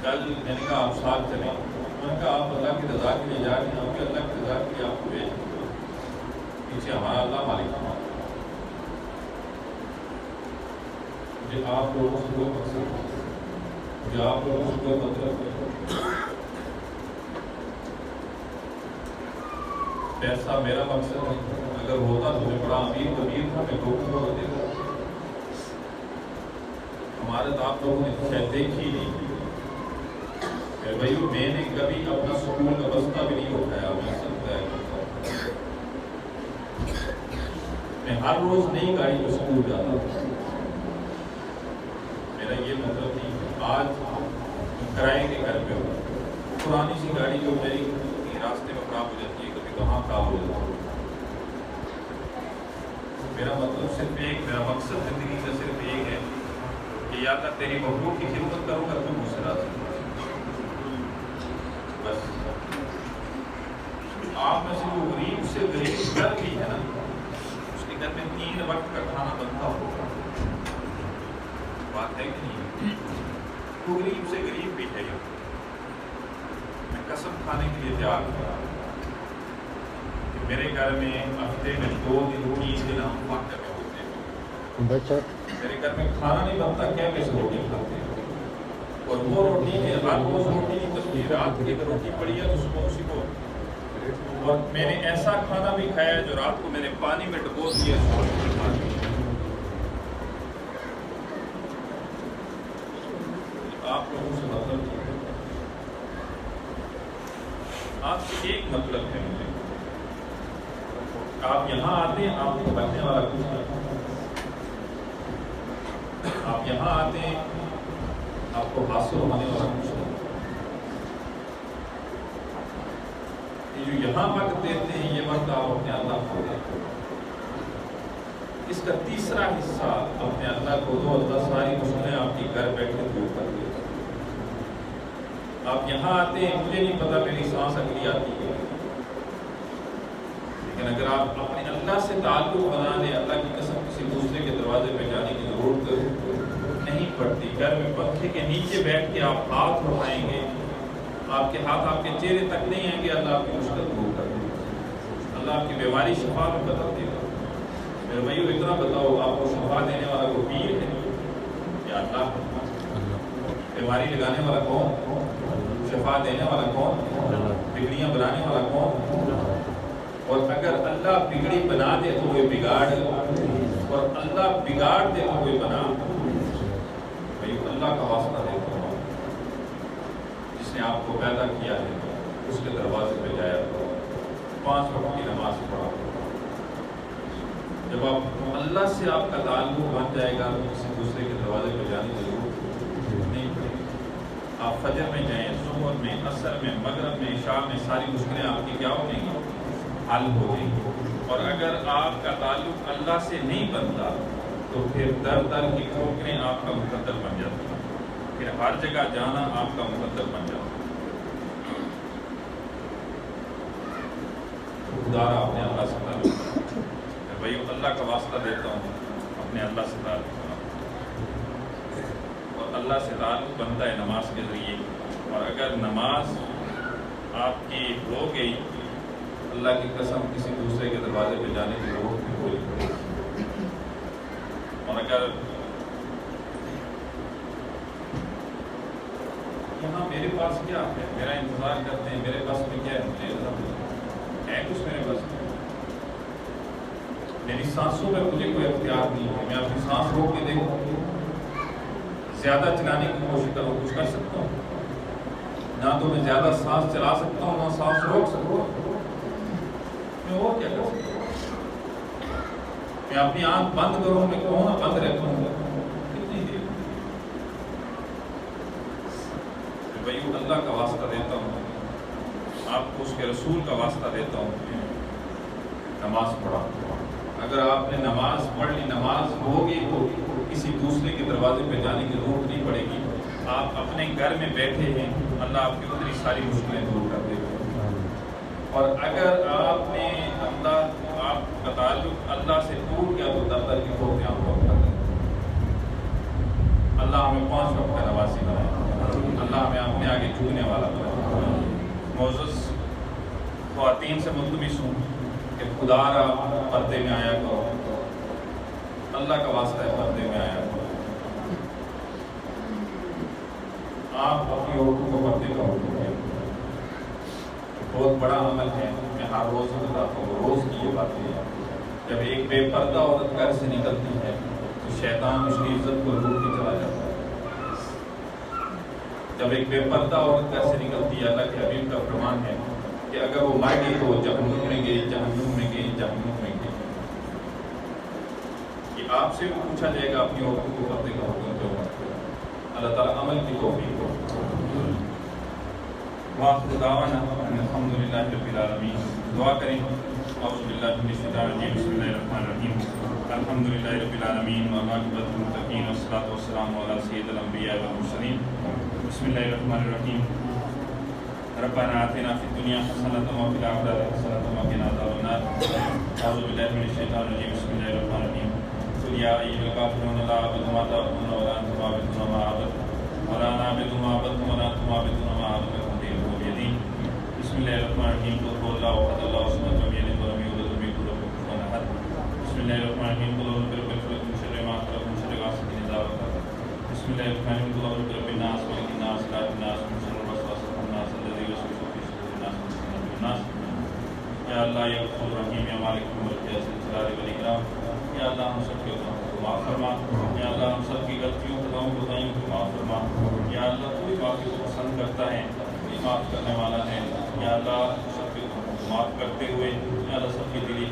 کل میں نے کہا آپ ساتھ چلیں، میں نے کہا آپ اللہ کی رضا کے لیے جا رہے ہیں، آپ بھی اللہ کی رضا کے لیے آپ کو بھیج پیچھے ہمارا اللہ مالک ہمارا۔ مجھے آپ لوگوں سے کوئی مقصد نہیں، مجھے آپ لوگوں سے کوئی مطلب نہیں، پیسہ میرا مقصد نہیں، اگر ہوتا تو میں بڑا امیر کبیر تھا، میں لوگوں کو دیتا۔ ہمارے تو آپ لوگوں نے شاید دیکھی نہیں کہ بھائی میں نے کبھی اپنا سکول کا بستہ بھی نہیں اٹھایا، میں ہر روز نئی گاڑی پہ سکول جاتا ہوں۔ میرا یہ مطلب نہیں ہے آج کرائے کے گھر پہ ہوں، پرانی سی گاڑی جو میری راستے میں خراب ہو جاتی ہے، کبھی کہاں خراب ہو جاتی ہے۔ میرا مطلب صرف ایک، میرا مقصد زندگی کا صرف ایک ہے کہ یا تک تیری مخلوق کی خدمت کروں گا تو مجھ سے راضی بس۔ آپ میں سے جو غریب سے غریب گھر بھی ہے نا، اس کے گھر میں 3 وقت کا کھانا بنتا ہوگا، بات ہے کہ نہیں؟ وہ غریب سے غریب بھی ہے، میں قسم کھانے کے لیے تیار ہوں کہ میرے گھر میں ہفتے میں 2 دن 3 دن ہم فاقہ میں ہوتے ہیں، میرے گھر میں کھانا نہیں بنتا، کیا میں سے روٹی کھاتے ہیں، اور وہ روٹی ہے ہر روز روٹی نہیں بنتی، رات کی روٹی پڑی ہے تو صبح اسی کو، اور میں نے ایسا کھانا بھی کھایا ہے جو رات کو میں نے پانی میں ڈبو دیا، آپ لوگوں سے مطلب آپ سے ایک مطلب ہے مجھے، آپ یہاں آتے ہیں آپ کو بننے والا کچھ نہیں، آپ یہاں آتے ہیں آپ کو حاصل ہونے والا کچھ نہیں، یہ جو یہاں وقت دیتے ہیں یہ وقت آپ اپنے اللہ کو دیتے ہیں، اس کا تیسرا حصہ اپنے اللہ کو دو، اللہ ساری مشکلیں آپ کی گھر بیٹھے دور کر دیتے ہیں۔ آپ یہاں آتے ہیں، مجھے نہیں پتا میری سانس اگلی آتی ہے، لیکن اگر آپ اپنے اللہ سے تعلق بنا لیں، اللہ کی قسم کسی دوسرے کے دروازے پہ جانے کی ضرورت نہیں پڑتی، گھر میں پنکھے کے نیچے بیٹھ کے آپ ہاتھ اٹھائیں گے، آپ کے ہاتھ آپ کے چہرے تک نہیں آئیں گے، اللہ آپ کی مشکل دور کر دے گا، اللہ آپ کی بیماری شفا میں بدل دے گا۔ میرے بھائیو اتنا بتاؤ، آپ کو شفا دینے والا کوئی پیر ہے یا اللہ؟ بیماری لگانے والا کون؟ شفا دینے والا کون؟ بگڑیاں بنانے والا کون؟ اور اگر اللہ بگڑی بنا دے تو کوئی بگاڑ، اور اللہ بگاڑ دے تو کوئی بنا، بھائی اللہ کا واسطہ دیتا ہوں، جس نے آپ کو پیدا کیا ہے اس کے دروازے پہ جایا کرو، 5 وقت کی نماز پڑھا کرو۔ جب آپ اللہ سے آپ کا تعلق بن جائے گا تو کسی دوسرے کے دروازے پہ جانے کی ضرورت نہیں پڑے گی۔ آپ فجر میں جائیں، ظہر میں، عصر میں، مغرب میں، عشاء میں، ساری مشکلیں آپ کی کیا ہو جائیں گی؟ حل ہو جائیں گی۔ اور اگر آپ کا تعلق اللہ سے نہیں بنتا تو پھر در در کی ٹھوکریں آپ کا مقدر بن جاتی ہیں، پھر ہر جگہ جانا آپ کا مقدر بن جاتا ہے۔ خدا اپنے اللہ سے تعلق، بھائی اللہ کا واسطہ دیتا ہوں، اپنے اللہ سے تعلق، اور اللہ سے تعلق بنتا ہے نماز کے ذریعے، اور اگر نماز آپ کی ہو گئی، اللہ کی قسم کسی دوسرے کے دروازے پہ جانے کی ضرورت نہیں ہوئی۔ اور اگر یہاں میرے پاس کیا ہے، میرا انتظار کرتے ہیں، میرے پاس میں کیا ہے کچھ میرے پاس، میری سانسوں میں مجھے کوئی اختیار نہیں ہے، میں اپنی سانس روک کے دیکھوں، زیادہ چلانے کی کوشش کروں، کچھ کر سکتا ہوں؟ نہ تو میں زیادہ سانس چلا سکتا ہوں، نہ سانس روک سکتا ہوں، میں وہ کیا کر سکتا ہوں؟ میں اپنی آنکھ بند کروں، میں کہوں نہ بند رکھوں، کتنی دیر؟ میں بھائیو اللہ کا واسطہ دیتا ہوں، آپ کو اس کے رسول کا واسطہ دیتا ہوں، نماز پڑھا۔ اگر آپ نے نماز پڑھ لی، نماز ہوگی تو کسی دوسرے کے دروازے پہ جانے کی ضرورت نہیں پڑے گی، آپ اپنے گھر میں بیٹھے ہیں، اللہ آپ کی اتنی ساری مشکلیں دور کر دے گا۔ اور اگر آپ نے آپ کا تعلق اللہ سے ٹوٹ گیا تو در در کی ٹھوکریں آپ کو کر دیں۔ اللہ ہمیں 5 وقت کا نمازی بنائے، اللہ ہمیں آگے جھکنے والا بنا۔ معزز خواتین سے ملتمس ہوں کہ خدا را پردے میں آیا کرو، اللہ کا واسطہ ہے پردے میں آیا کرو۔ آپ اپنی عورتوں کو پردے کا حکم دیں، بہت بڑا عمل ہے، میں ہر روز بتاتا ہوں، روز کی یہ بات ہے۔ جب ایک بے پردہ عورت گھر سے نکلتی ہے تو شیطان اس کی عزت کو لوٹ کے چلا جاتا ہے۔ جب ایک بے پردہ عورت گھر سے نکلتی ہے، اللہ کے حبیب کا فرمان ہے کہ اگر وہ مر گئی تو وہ جہنم میں گئی، جہنم میں گئی، جہنم میں گئی۔ یہ آپ سے بھی پوچھا جائے گا اپنی عورتوں کو پردے کا حکم کیوں ہے؟ اللہ تعالیٰ عمل کی توفیق ہو۔ وآخر دعوانا ان الحمدللہ رب العالمین۔ دعا کریں۔ اعوذ باللہ من الشیطان الرجیم، بسم اللہ الرحمن الرحیم، الحمدللہ رب العالمین والعاقبۃ للمتقین والصلاۃ والسلام علی سید الانبیاء والمرسلین۔ بسم اللہ الرحمن الرحیم، ربنا آتنا فی الدنیا حسنۃ وفی الآخرۃ حسنۃ وقنا عذاب النار۔ اعوذ باللہ من الشیطان الرجیم، بسم اللہ الرحمن الرحیم، قل یا ایھا الکافرون لا اعبد ما تعبدون ولا انتم عابدون ما اعبد ولا انا اعبد ما عبدتم ولا انتم عابدون ما اعبد لكم دینکم ولی دین۔ بسم اللہ الرحمن الرحیم، قل هو اللہ احد اللہ الصمد لم یلد ولم یولد ولم یکن له کفوا احد۔ بسم اللہ الرحمن الرحیم، قل اعوذ برب الفلق من شر ما خلق من شر غاسق اذا وقب۔ بسم اللہ الرحمن الرحیم، قل اعوذ برب الناس ملک الناس اله الناس من شر الوسواس الخناس الذي يوسوس في صدور الناس من فتنة الناس۔ یا اللہ یا غفور رحیم یا مالک الملک یا ذی الجلال والاکرام، یا اللہ ہم سب کے گناہوں کو معاف فرما، یا اللہ ہم سب کی غلطیوں کوتاہیوں کو معاف فرما، یا اللہ تو بھی معافی کو پسند کرتا ہے، تو معاف کرنے والا ہے، یا اللہ سب کے گناہوں کو معاف کرتے ہوئے یا اللہ سب کی دلی